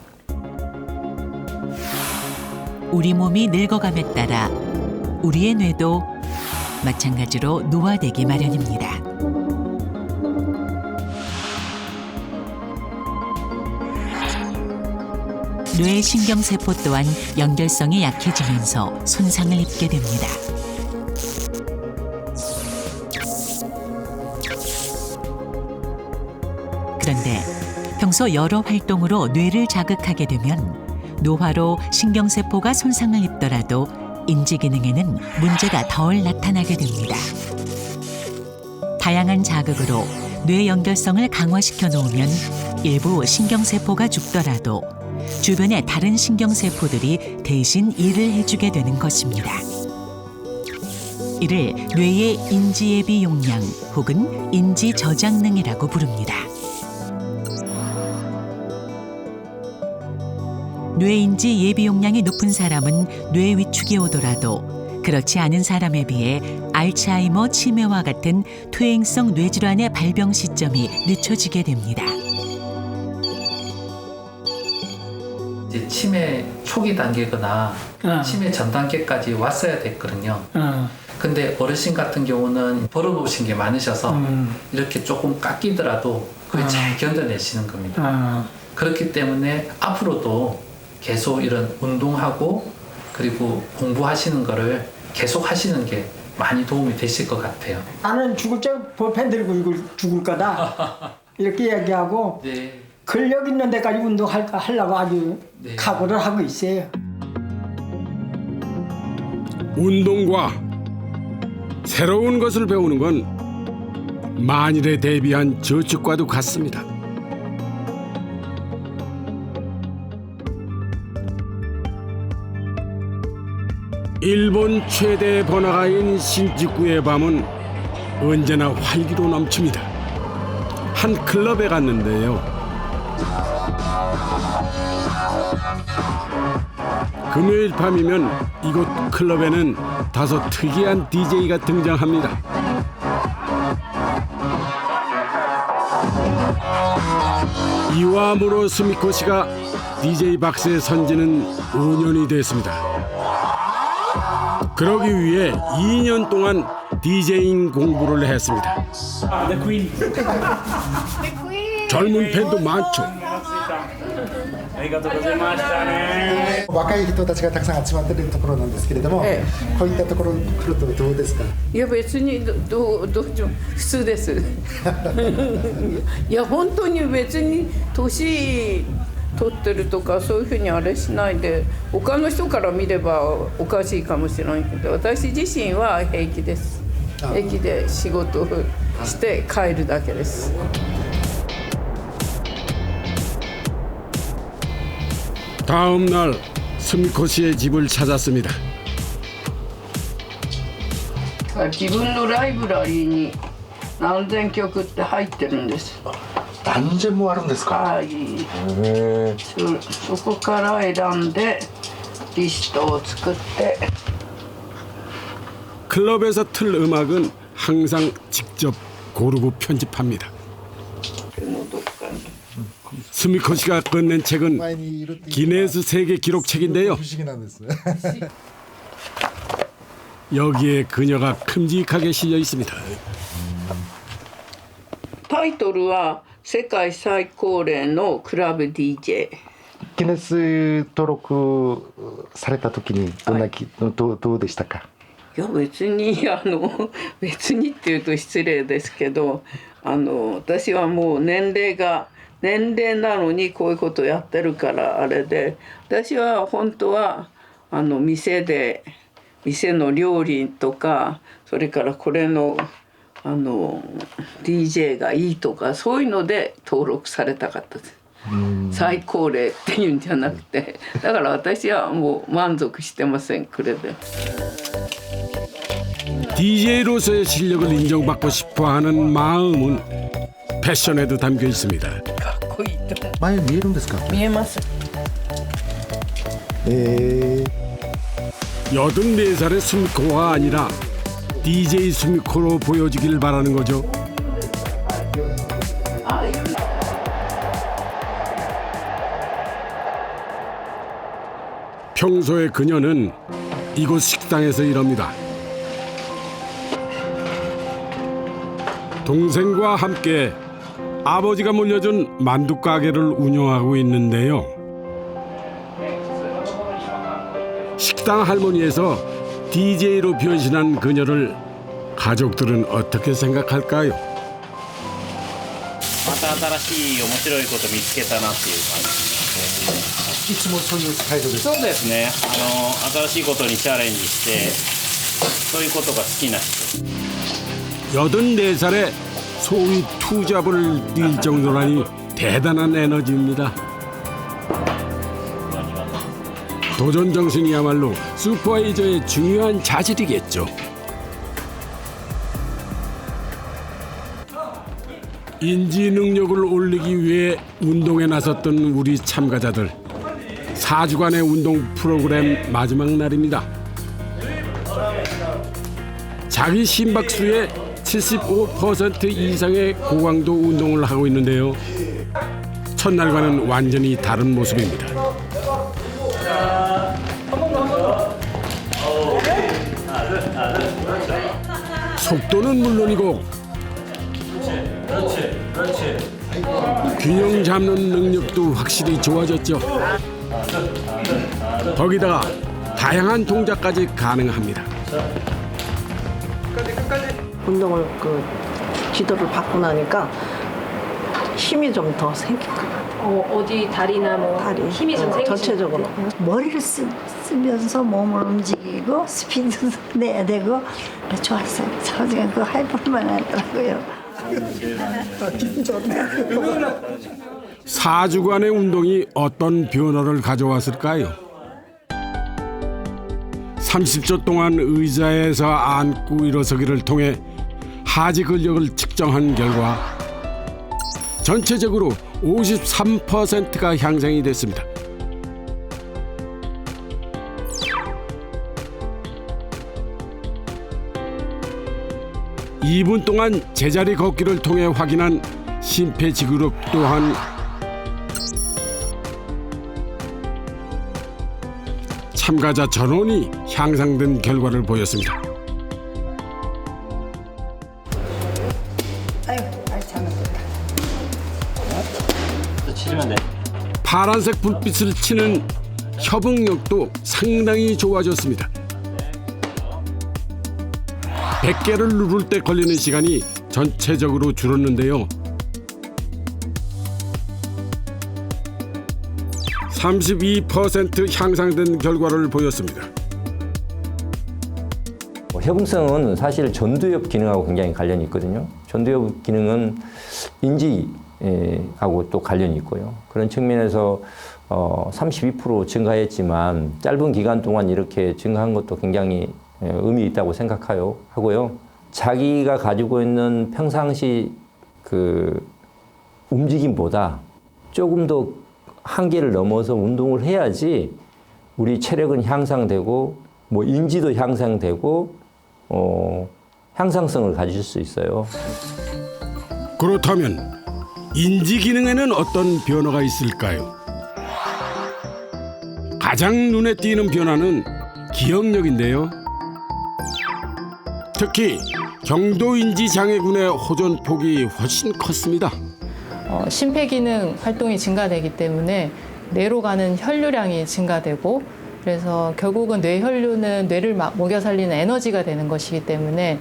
[SPEAKER 10] 우리 몸이 늙어감에 따라 우리의 뇌도 마찬가지로 노화되기 마련입니다. 뇌 신경세포 또한 연결성이 약해지면서 손상을 입게 됩니다. 그런데 평소 여러 활동으로 뇌를 자극하게 되면 노화로 신경세포가 손상을 입더라도 인지기능에는 문제가 덜 나타나게 됩니다. 다양한 자극으로 뇌 연결성을 강화시켜 놓으면 일부 신경세포가 죽더라도 주변의 다른 신경세포들이 대신 일을 해주게 되는 것입니다. 이를 뇌의 인지예비 용량 혹은 인지 저장능이라고 부릅니다. 뇌인지 예비 용량이 높은 사람은 뇌 위축이 오더라도 그렇지 않은 사람에 비해 알츠하이머 치매와 같은 퇴행성 뇌질환의 발병 시점이 늦춰지게 됩니다.
[SPEAKER 6] 이제 치매 초기 단계거나 치매 전 단계까지 왔어야 됐거든요. 근데 어르신 같은 경우는 벌어보신 게 많으셔서 이렇게 조금 깎이더라도 그걸 잘 견뎌내시는 겁니다. 그렇기 때문에 앞으로도 계속 이런 운동하고 그리고 공부하시는 거를 계속 하시는 게 많이 도움이 되실 것 같아요.
[SPEAKER 22] 나는 죽을 때 볼펜 들고 죽을 거다 이렇게 얘기하고
[SPEAKER 6] 네.
[SPEAKER 22] 근력 있는 데까지 운동하려고 아주 각오를 하고 있어요.
[SPEAKER 1] 운동과 새로운 것을 배우는 건 만일에 대비한 저축과도 같습니다. 일본 최대 번화가인 신주쿠의 밤은 언제나 활기로 넘칩니다. 한 클럽에 갔는데요. 금요일 밤이면 이곳 클럽에는 다소 특이한 DJ가 등장합니다. 이와무로 스미코 씨가 DJ 박스에 선 지는 5년이 됐습니다. 그러기 위해 2년 동안 DJing 공부를 했습니다. 젊은 팬도 많죠.
[SPEAKER 20] ありがとうございましたね。
[SPEAKER 8] 若い人たちがたくさん集まっているところなんですけれども、こういったところに来るとどうですか？
[SPEAKER 9] いや別にどう普通ですいや本当に別に年取ってるとかそういうふうにあれしないで、他の人から見ればおかしいかもしれないけど、私自身は平気です。平気で仕事をして帰るだけです。
[SPEAKER 1] 다음 날 스미코 씨의 집을 찾았습니다.
[SPEAKER 9] 自分のライブラリーに何千曲って入ってるんです。
[SPEAKER 8] 何千もあるんですか？
[SPEAKER 9] はい。そこから選んでリストを作って。
[SPEAKER 1] 클럽에서 틀 음악은 항상 직접 고르고 편집합니다. 스미코 씨가 끝낸 책은 기네스 세계 기록책인데요. 여기에 그녀가 큼직하게 실려 있습니다.
[SPEAKER 9] タイトルは世界最高齢のクラブ DJ。
[SPEAKER 8] ギネス登録された時にどうでしたか？
[SPEAKER 9] いや別に別にっていうと失礼ですけど、私はもう年齢なのにこういうことやってるからあれで、私は本当は店の料理とか、それからこれのDJ がいいとかそういうので登録されたかったです。最高齢っていうんじゃなくて、だから私はもう満足してません。これで。
[SPEAKER 1] DJ로서의 실력을 인정받고 싶어하는 마음은 패션에도 담겨 있습니다.
[SPEAKER 8] 前見えるんですか？
[SPEAKER 9] 見えます。
[SPEAKER 1] 84살의 스미코가 아니라 DJ 스미코로 보여지길 바라는 거죠. 평소에 그녀는 이곳 식당에서 일합니다. 동생과 함께 아버지가 물려준 만두 가게를 운영하고 있는데요. 식당 할머니에서 DJ로 변신한 그녀를 가족들은 어떻게 생각할까요?
[SPEAKER 20] また新しい面白いこと見つけたなっていう感じですね。いつもそういう態度ですか？そうですね。新しいことにチャレンジしてそういうことが好きな人。
[SPEAKER 1] 84살에 소위 투잡을 뛸 정도라니 대단한 에너지입니다. 도전 정신이야말로 슈퍼바이저의 중요한 자질이겠죠. 인지 능력을 올리기 위해 운동에 나섰던 우리 참가자들. 4주간의 운동 프로그램 마지막 날입니다. 자기 심박수의 75% 이상의 고강도 운동을 하고 있는데요. 첫날과는 완전히 다른 모습입니다. 속도는 물론이고 균형 잡는 능력도 확실히 좋아졌죠. 거기다가 다양한 동작까지 가능합니다.
[SPEAKER 23] 운동을 지도를 받고 나니까 힘이 좀 더 생긴 것 같아요.
[SPEAKER 2] 어디 다리나 뭐
[SPEAKER 23] 다리,
[SPEAKER 2] 힘이 좀 생기시는
[SPEAKER 23] 전체적으로. 머리를 쓰면서 몸을 움직이고 스피드도 내야 되고 좋았어요. 저는 그거 해볼만 하더라고요. 기분 좋네요.
[SPEAKER 1] 4주간의 운동이 어떤 변화를 가져왔을까요? 30초 동안 의자에서 앉고 일어서기를 통해 하지 근력을 측정한 결과 전체적으로 53%가 향상이 됐습니다. (2분) 동안 제자리 걷기를 통해 확인한 심폐지구력 또한 참가자 전원이 향상된 결과를 보였습니다.
[SPEAKER 23] 아유, 잘 참았다.
[SPEAKER 20] 치면 돼.
[SPEAKER 1] 파란색 불빛을 치는 협응력도 상당히 좋아졌습니다. 100개를 누를 때 걸리는 시간이 전체적으로 줄었는데요. 32% 향상된 결과를 보였습니다.
[SPEAKER 21] 협응성은 사실 전두엽 기능하고 굉장히 관련이 있거든요. 전두엽 기능은 인지하고 또 관련이 있고요. 그런 측면에서 32% 증가했지만 짧은 기간 동안 이렇게 증가한 것도 굉장히 의미 있다고 생각하고요. 자기가 가지고 있는 평상시 그 움직임보다 조금 더 한계를 넘어서 운동을 해야지 우리 체력은 향상되고 뭐 인지도 향상되고 향상성을 가질 수 있어요.
[SPEAKER 1] 그렇다면 인지 기능에는 어떤 변화가 있을까요? 가장 눈에 띄는 변화는 기억력인데요. 특히 경도인지 장애군의 호전폭이 훨씬 컸습니다.
[SPEAKER 17] 심폐기능 활동이 증가되기 때문에 뇌로 가는 혈류량이 증가되고 그래서 결국은 뇌혈류는 뇌를 먹여 살리는 에너지가 되는 것이기 때문에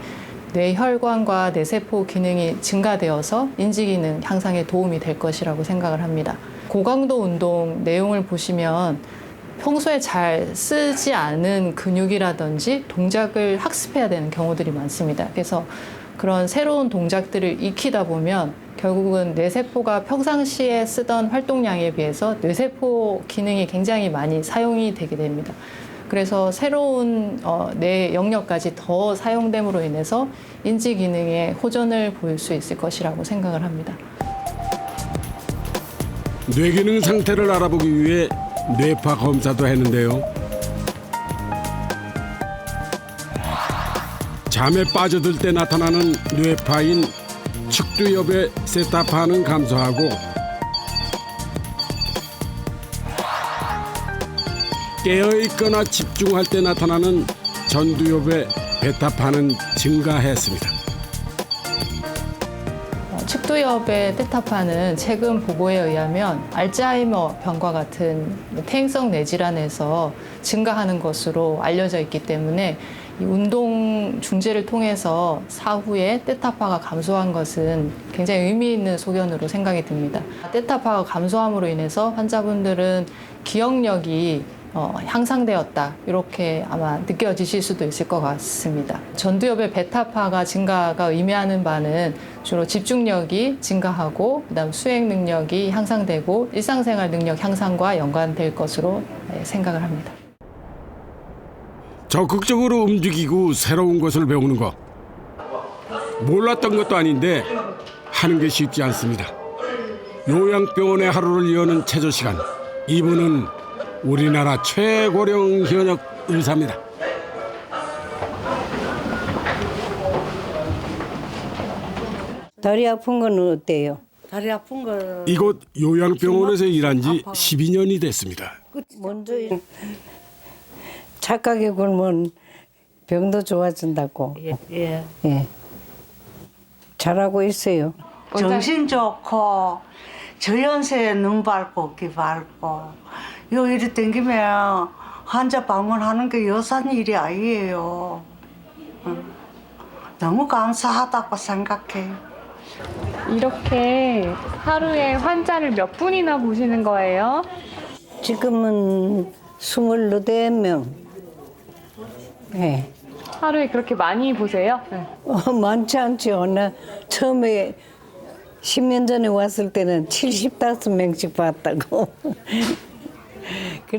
[SPEAKER 17] 뇌혈관과 뇌세포 기능이 증가되어서 인지기능 향상에 도움이 될 것이라고 생각을 합니다. 고강도 운동 내용을 보시면 평소에 잘 쓰지 않은 근육이라든지 동작을 학습해야 되는 경우들이 많습니다. 그래서 그런 새로운 동작들을 익히다 보면 결국은 뇌세포가 평상시에 쓰던 활동량에 비해서 뇌세포 기능이 굉장히 많이 사용이 되게 됩니다. 그래서 새로운 뇌 영역까지 더 사용됨으로 인해서 인지 기능에 호전을 보일 수 있을 것이라고 생각을 합니다.
[SPEAKER 1] 뇌기능 상태를 알아보기 위해 뇌파 검사도 했는데요. 잠에 빠져들 때 나타나는 뇌파인 측두엽의 세타파는 감소하고 깨어있거나 집중할 때 나타나는 전두엽의 베타파는 증가했습니다.
[SPEAKER 17] 측두엽의 테타파는 최근 보고에 의하면 알츠하이머 병과 같은 퇴행성 뇌질환에서 증가하는 것으로 알려져 있기 때문에 이 운동 중지를 통해서 사후에 테타파가 감소한 것은 굉장히 의미 있는 소견으로 생각이 듭니다. 테타파가 감소함으로 인해서 환자분들은 기억력이 향상되었다 이렇게 아마 느껴지실 수도 있을 것 같습니다. 전두엽의 베타파가 증가가 의미하는 바는 주로 집중력이 증가하고 그다음 수행 능력이 향상되고 일상생활 능력 향상과 연관될 것으로 생각을 합니다.
[SPEAKER 1] 적극적으로 움직이고 새로운 것을 배우는 것. 몰랐던 것도 아닌데 하는 게 쉽지 않습니다. 요양병원의 하루를 여는 체조 시간. 이분은 우리나라 최고령 현역 의사입니다.
[SPEAKER 7] 다리 아픈 건 어때요? 다리 아픈 거
[SPEAKER 1] 이곳 요양병원에서 일한 지 12년이 됐습니다.
[SPEAKER 7] 먼저 착하게 굴면 병도 좋아진다고. 예. 잘하고 있어요.
[SPEAKER 11] 정신 좋고 저연세 눈 밝고 귀 밝고 요 일이 땡기면 환자 방문하는 게 여산 일이 아니에요. 너무 감사하다고 생각해요.
[SPEAKER 12] 이렇게 하루에 환자를 몇 분이나 보시는 거예요?
[SPEAKER 7] 지금은 24명. 네.
[SPEAKER 12] 하루에 그렇게 많이 보세요? 네.
[SPEAKER 7] 많지 않죠. 나 처음에 10년 전에 왔을 때는 75명씩 봤다고.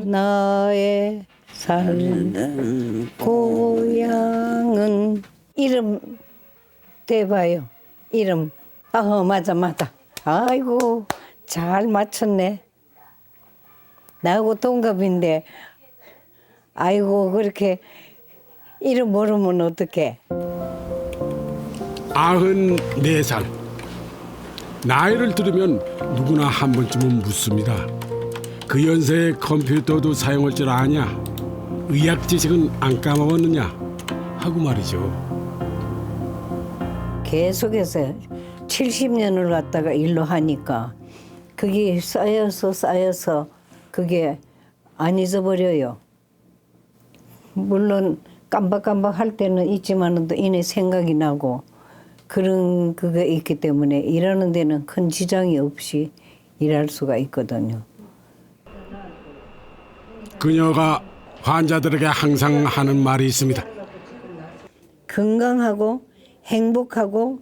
[SPEAKER 7] 나의 사는 고향은 이름 대봐요. 이름. 맞아. 아이고 잘 맞췄네. 나하고 동갑인데 아이고 그렇게 이름 모르면 어떡해.
[SPEAKER 1] 94살. 나이를 들으면 누구나 한 번쯤은 묻습니다. 그 연세에 컴퓨터도 사용할 줄 아냐? 의학 지식은 안 까먹었느냐? 하고 말이죠.
[SPEAKER 7] 계속해서 70년을 갖다가 일로 하니까 그게 쌓여서 그게 안 잊어버려요. 물론 깜박깜박 할 때는 있지만 또 이내 생각이 나고 그런 그게 있기 때문에 일하는 데는 큰 지장이 없이 일할 수가 있거든요.
[SPEAKER 1] 그녀가 환자들에게 항상 하는 말이 있습니다.
[SPEAKER 7] 건강하고 행복하고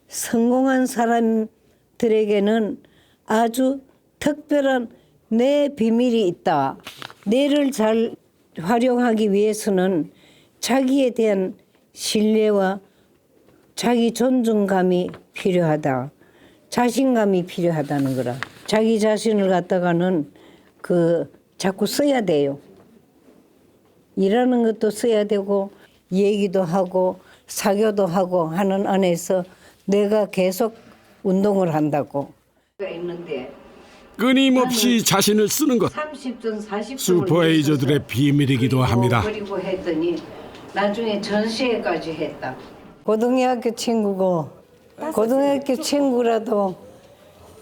[SPEAKER 7] 성공한 사람들에게는 아주 특별한 내 비밀이 있다. 뇌를 잘 활용하기 위해서는 자기에 대한 신뢰와 자기 존중감이 필요하다. 자신감이 필요하다는 거라. 자기 자신을 갖다가는 자꾸 써야 돼요. 일하는 것도 써야 되고 얘기도 하고 사교도 하고 하는 안에서 내가 계속 운동을 한다고.
[SPEAKER 1] 끊임없이 자신을 쓰는 것.
[SPEAKER 7] 30전 40전
[SPEAKER 1] 슈퍼에이저들의 비밀이기도 합니다.
[SPEAKER 7] 그리고 했더니 나중에 전시회까지 했다. 고등학교 친구고 고등학교 친구라도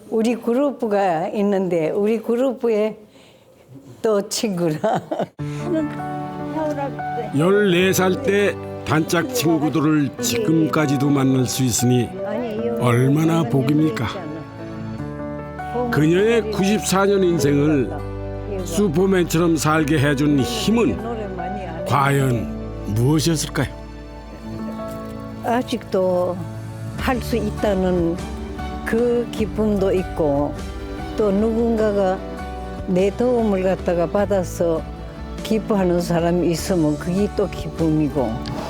[SPEAKER 7] 우리 그룹가 있는데 우리 그룹에 또 친구라.
[SPEAKER 1] 14살 때 단짝 친구들을 지금까지도 만날 수 있으니 얼마나 복입니까? 그녀의 94년 인생을 슈퍼맨처럼 살게 해준 힘은 과연 무엇이었을까요?
[SPEAKER 7] 아직도 할 수 있다는 그 기쁨도 있고 또 누군가가 내 도움을 갖다가 받아서 기뻐하는 사람이 있으면 그게 또 기쁨이고.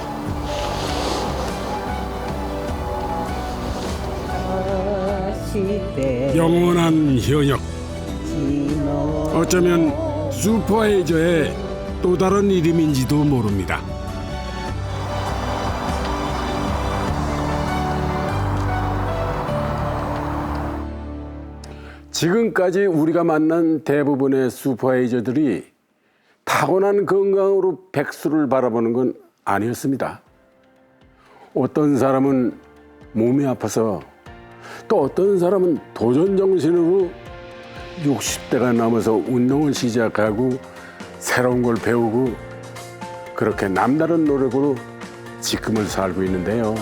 [SPEAKER 1] 영원한 현역. 어쩌면 슈퍼에이저의 또 다른 이름인지도 모릅니다. 지금까지 우리가 만난 대부분의 슈퍼에이저들이 타고난 건강으로 백수를 바라보는 건 아니었습니다. 어떤 사람은 몸이 아파서 또 어떤 사람은 도전 정신으로 60대가 넘어서 운동을 시작하고 새로운 걸 배우고 그렇게 남다른 노력으로 지금을 살고 있는데요.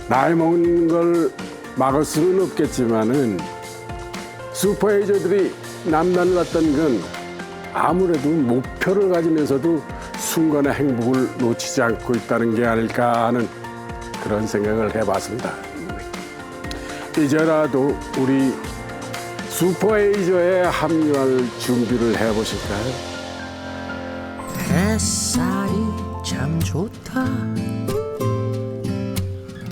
[SPEAKER 1] 나이 먹는 걸 막을 수는 없겠지만은 슈퍼에이저들이 남달랐던 건 아무래도 목표를 가지면서도 순간의 행복을 놓치지 않고 있다는 게 아닐까 하는 그런 생각을 해봤습니다. 이제라도 우리 슈퍼에이저에 합류할 준비를 해보실까요?
[SPEAKER 3] 햇살이 참 좋다.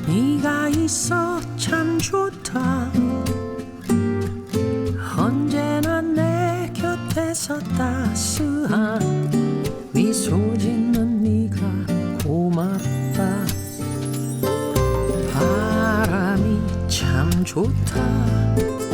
[SPEAKER 3] 네가 있어 참 좋다. 언제나 내 곁에서 따스한 미소 짓는 네가 고맙다. 바람이 참 좋다.